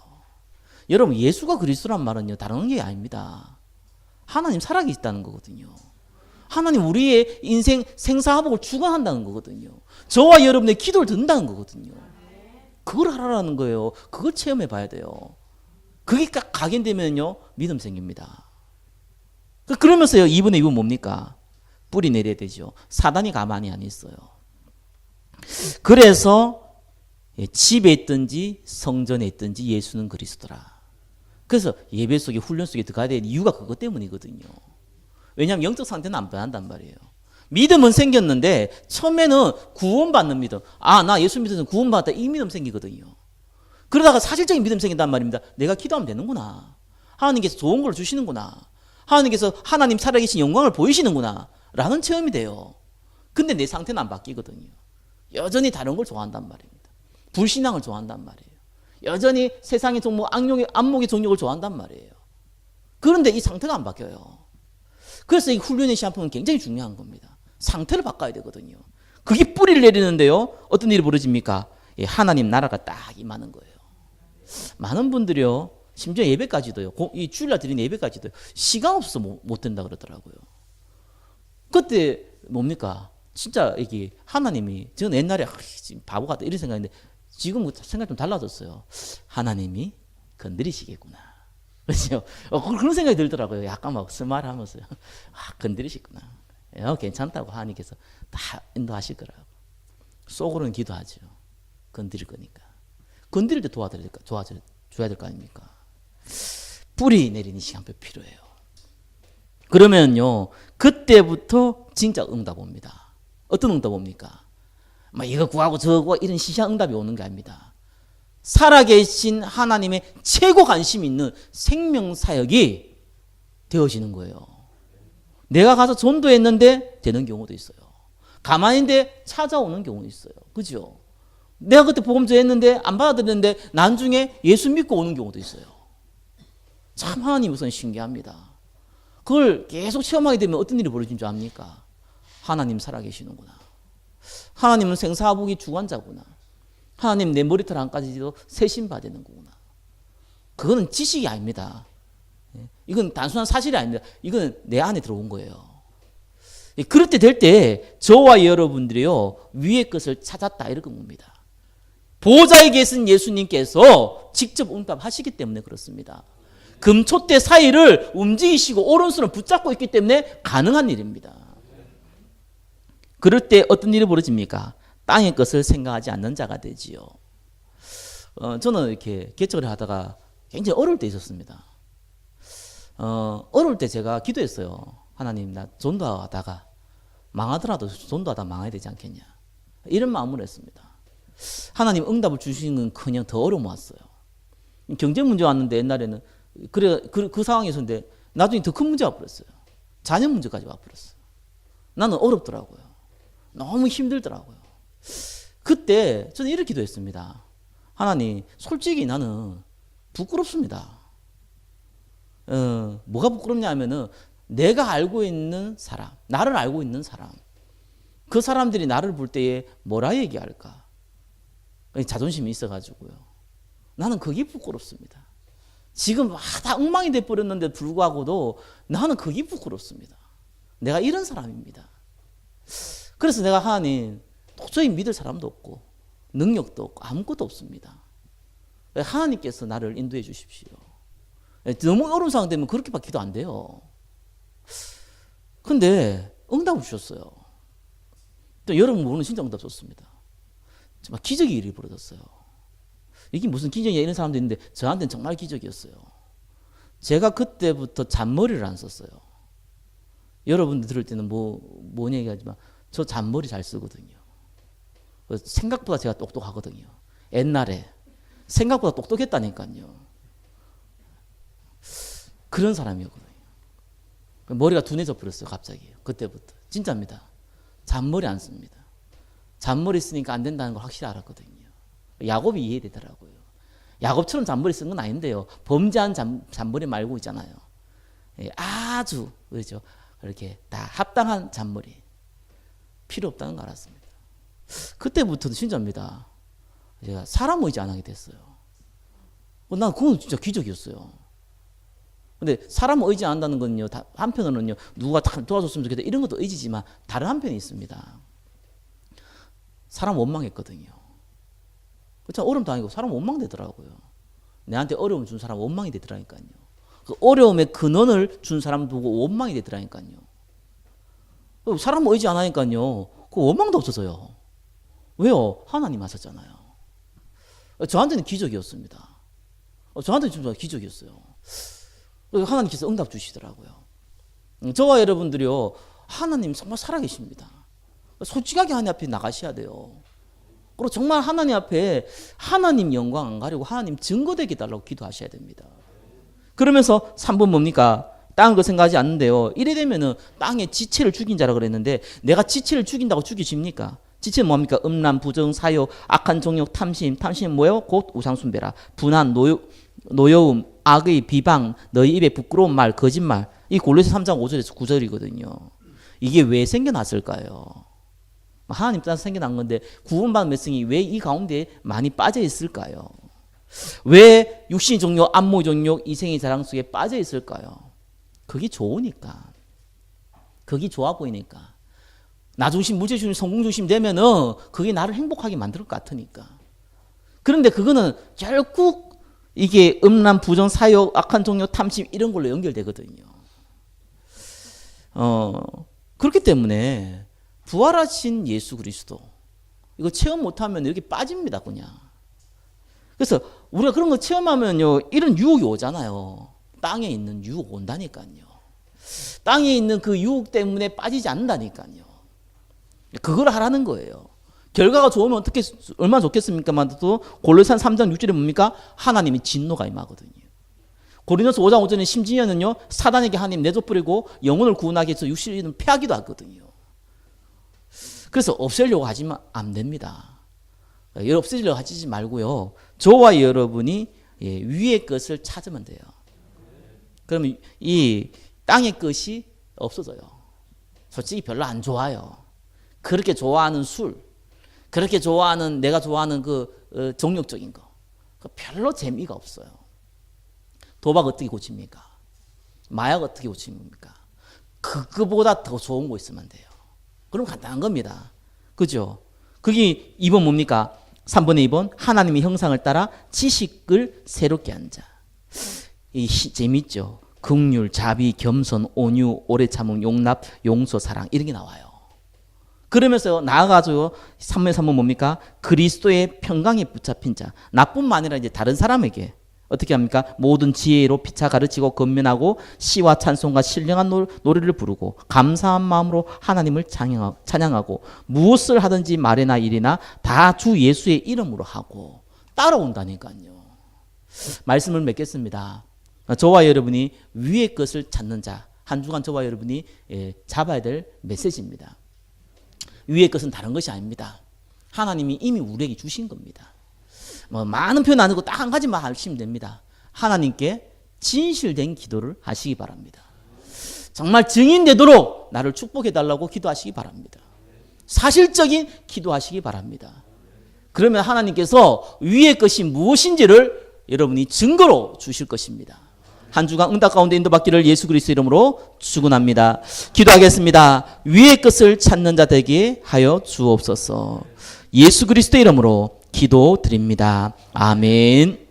여러분, 예수가 그리스도란 말은요 다른 게 아닙니다. 하나님 살아계시다는 거거든요. 하나님 우리의 인생 생사화복을 주관한다는 거거든요. 저와 여러분의 기도를 듣는다는 거거든요. 그걸 하라는 거예요. 그걸 체험해 봐야 돼요. 그게 각인되면요 믿음 생깁니다. 그러면서요 2분의 2은 뭡니까? 뿌리 내려야 되죠. 사단이 가만히 안 있어요. 그래서 집에 있든지 성전에 있든지 예수는 그리스도라. 그래서 예배 속에 훈련 속에 들어가야 될 이유가 그것 때문이거든요. 왜냐하면 영적 상태는 안 변한단 말이에요. 믿음은 생겼는데 처음에는 구원받는 믿음. 아, 나 예수 믿어서 구원받았다. 이 믿음 생기거든요. 그러다가 사실적인 믿음 생긴단 말입니다. 내가 기도하면 되는구나. 하나님께서 좋은 걸 주시는구나. 하나님께서 하나님 살아계신 영광을 보이시는구나. 라는 체험이 돼요. 근데 내 상태는 안 바뀌거든요. 여전히 다른 걸 좋아한단 말입니다. 불신앙을 좋아한단 말이에요. 여전히 세상의 종목, 안목의 종력을 좋아한단 말이에요. 그런데 이 상태가 안 바뀌어요. 그래서 이 훈련의 시한품은 굉장히 중요한 겁니다. 상태를 바꿔야 되거든요. 그게 뿌리를 내리는데요. 어떤 일이 벌어집니까? 하나님 나라가 딱 임하는 거예요. 많은 분들이요. 심지어 예배까지도요. 이 주일날 드리는 예배까지도요. 시간 없어서 못 된다 그러더라고요. 그때 뭡니까? 진짜 이게 하나님이 저는 옛날에 지금 바보 같다 이런 생각인데 지금 생각 좀 달라졌어요. 하나님이 건드리시겠구나. 그렇죠? 그런 생각이 들더라고요. 약간 막 스마일하면서요. 아, 건드리시구나. 괜찮다고 하나님께서 다 인도하실 거라고. 속으로는 기도하죠. 건드릴 거니까. 건드릴 때 도와줘야 될 거 아닙니까? 뿌리 내리는 시간표 필요해요. 그러면요, 그때부터 진짜 응답 옵니다. 어떤 응답 옵니까? 막 이거 구하고 저거 구하고 이런 시시한 응답이 오는 게 아닙니다. 살아계신 하나님의 최고 관심 있는 생명사역이 되어지는 거예요. 내가 가서 전도했는데 되는 경우도 있어요. 가만히 있는데 찾아오는 경우도 있어요. 그죠? 내가 그때 복음전 했는데 안 받아들였는데 나중에 예수 믿고 오는 경우도 있어요. 참 하나님 우선 신기합니다. 그걸 계속 체험하게 되면 어떤 일이 벌어진 줄 압니까? 하나님 살아계시는구나. 하나님은 생사화복이 주관자구나. 하나님 내 머리털 안까지도 세심받는 거구나. 그거는 지식이 아닙니다. 이건 단순한 사실이 아닙니다. 이건 내 안에 들어온 거예요. 그럴 때 될 때 저와 여러분들이요 위의 것을 찾았다 이런 겁니다. 보좌에 계신 예수님께서 직접 응답하시기 때문에 그렇습니다. 금초대 사이를 움직이시고 오른손을 붙잡고 있기 때문에 가능한 일입니다. 그럴 때 어떤 일이 벌어집니까? 땅의 것을 생각하지 않는 자가 되지요. 저는 이렇게 개척을 하다가 굉장히 어려울 때 있었습니다. 어려울 때 제가 기도했어요. 하나님, 나 전도하다가 망하더라도 전도하다 망해야 되지 않겠냐. 이런 마음으로 했습니다. 하나님 응답을 주시는 건 더 어려움 왔어요. 경쟁 문제 왔는데 옛날에는 그 상황이었는데 나중에 더 큰 문제가 와버렸어요. 자녀 문제까지 와버렸어요. 나는 어렵더라고요. 너무 힘들더라고요. 그때 저는 이렇게 기도했습니다. 하나님, 솔직히 나는 부끄럽습니다. 뭐가 부끄럽냐 하면은 내가 알고 있는 사람, 나를 알고 있는 사람, 그 사람들이 나를 볼 때에 뭐라 얘기할까? 자존심이 있어가지고요. 나는 그게 부끄럽습니다. 지금 다 엉망이 돼버렸는데 불구하고도 나는 그게 부끄럽습니다. 내가 이런 사람입니다. 그래서 내가 하나님 도저히 믿을 사람도 없고 능력도 없고 아무것도 없습니다. 하나님께서 나를 인도해 주십시오. 너무 어려운 상황 되면 그렇게밖에 기도 안 돼요. 근데 응답을 주셨어요. 또 여러분 모르는 진짜 응답 줬습니다. 정말 기적이 일이 벌어졌어요. 이게 무슨 기적이야 이런 사람도 있는데 저한테는 정말 기적이었어요. 제가 그때부터 잔머리를 안 썼어요. 여러분들 들을 때는 뭔 얘기하지만 저 잔머리 잘 쓰거든요. 생각보다 제가 똑똑하거든요. 옛날에 생각보다 똑똑했다니까요. 그런 사람이었거든요. 머리가 둔해져 버렸어요. 갑자기. 그때부터. 진짜입니다. 잔머리 안 씁니다. 잔머리 쓰니까 안 된다는 걸 확실히 알았거든요. 야곱이 이해되더라고요. 야곱처럼 잔머리 쓴 건 아닌데요. 범죄한 잔머리 말고 있잖아요. 아주 그렇죠. 그렇게 다 합당한 잔머리. 필요 없다는 걸 알았습니다. 그때부터도 진짜입니다. 제가 사람 의지 안 하게 됐어요. 난 그건 진짜 기적이었어요. 근데 사람 의지 안 한다는 건요, 한편으로는요, 누가 도와줬으면 좋겠다 이런 것도 의지지만 다른 한편이 있습니다. 사람 원망했거든요. 그렇죠? 어려움 당하고 사람 원망되더라고요. 내한테 어려움 준 사람 원망이 되더라니까요. 그 어려움의 근원을 준 사람 보고 원망이 되더라니까요. 사람 의지 안 하니까요, 그 원망도 없어져요. 왜요? 하나님 하셨잖아요. 저한테는 기적이었습니다. 저한테는 진짜 기적이었어요. 하나님께서 응답 주시더라고요. 저와 여러분들이요, 하나님 정말 살아계십니다. 솔직하게 하나님 앞에 나가셔야 돼요. 그리고 정말 하나님 앞에 하나님 영광 안 가리고 하나님 증거되게 달라고 기도하셔야 됩니다. 그러면서 3번 뭡니까? 땅을 그 생각하지 않는데요. 이래 되면은 땅에 지체를 죽인 자라 그랬는데 내가 지체를 죽인다고 죽이십니까? 지체는 뭡니까? 음란, 부정, 사욕, 악한 정욕, 탐심. 탐심은 뭐예요? 곧 우상숭배라. 분한, 노여움, 악의 비방, 너희 입에 부끄러운 말, 거짓말. 이 골로새 3장 5절에서 9절이거든요. 이게 왜 생겨났을까요? 하나님 따라서 생겨난 건데 구원받은 백성이 왜 이 가운데 많이 빠져 있을까요? 왜 육신의 정욕, 안목의 정욕, 이생의 자랑 속에 빠져 있을까요? 그게 좋으니까. 그게 좋아 보이니까. 나 중심, 무죄 중심, 성공 중심 되면은 그게 나를 행복하게 만들 것 같으니까. 그런데 그거는 결국 이게 음란, 부정, 사욕, 악한 정욕, 탐심 이런 걸로 연결되거든요. 그렇기 때문에 부활하신 예수 그리스도 이거 체험 못하면 여기 빠집니다 그냥. 그래서 우리가 그런 거 체험하면요 이런 유혹이 오잖아요. 땅에 있는 유혹 온다니까요. 땅에 있는 그 유혹 때문에 빠지지 않는다니까요. 그걸 하라는 거예요. 결과가 좋으면 어떻게 얼마나 좋겠습니까? 또 골로새 3장 6절에 뭡니까? 하나님이 진노가 임하거든요. 고린도서 5장 5절에 심지어는요 사단에게 하나님 내줘버리고 영혼을 구원하기 위해서 육신을 패하기도 하거든요. 그래서 없애려고 하지만 안 됩니다. 없애려고 하지 말고요. 저와 여러분이 위의 것을 찾으면 돼요. 그러면 이 땅의 것이 없어져요. 솔직히 별로 안 좋아요. 그렇게 좋아하는 술, 그렇게 좋아하는 내가 좋아하는 그 정욕적인 거 별로 재미가 없어요. 도박 어떻게 고칩니까? 마약 어떻게 고칩니까? 그거보다 더 좋은 거 있으면 돼요. 그럼 간단한 겁니다. 그죠? 그게 2번 뭡니까? 3번에 2번 하나님의 형상을 따라 지식을 새롭게 한 자. 재밌죠? 긍휼, 자비, 겸손, 온유, 오래 참음, 용납, 용서, 사랑 이런 게 나와요. 그러면서 나아가서 3번 뭡니까? 그리스도의 평강에 붙잡힌 자. 나뿐만 아니라 이제 다른 사람에게 어떻게 합니까? 모든 지혜로 피차 가르치고 건면하고 시와 찬송과 신령한 노래를 부르고 감사한 마음으로 하나님을 찬양하고 무엇을 하든지 말이나 일이나 다 주 예수의 이름으로 하고 따라온다니까요. 말씀을 맺겠습니다. 저와 여러분이 위의 것을 찾는 자, 한 주간 저와 여러분이 잡아야 될 메시지입니다. 위의 것은 다른 것이 아닙니다. 하나님이 이미 우리에게 주신 겁니다. 많은 표현 안 하고 딱 한 가지만 하시면 됩니다. 하나님께 진실된 기도를 하시기 바랍니다. 정말 증인되도록 나를 축복해달라고 기도하시기 바랍니다. 사실적인 기도하시기 바랍니다. 그러면 하나님께서 위의 것이 무엇인지를 여러분이 증거로 주실 것입니다. 한 주간 응답 가운데 인도받기를 예수 그리스도 이름으로 축원합니다. 기도하겠습니다. 위의 것을 찾는 자 되게 하여 주옵소서. 예수 그리스도 이름으로 기도드립니다. 아멘.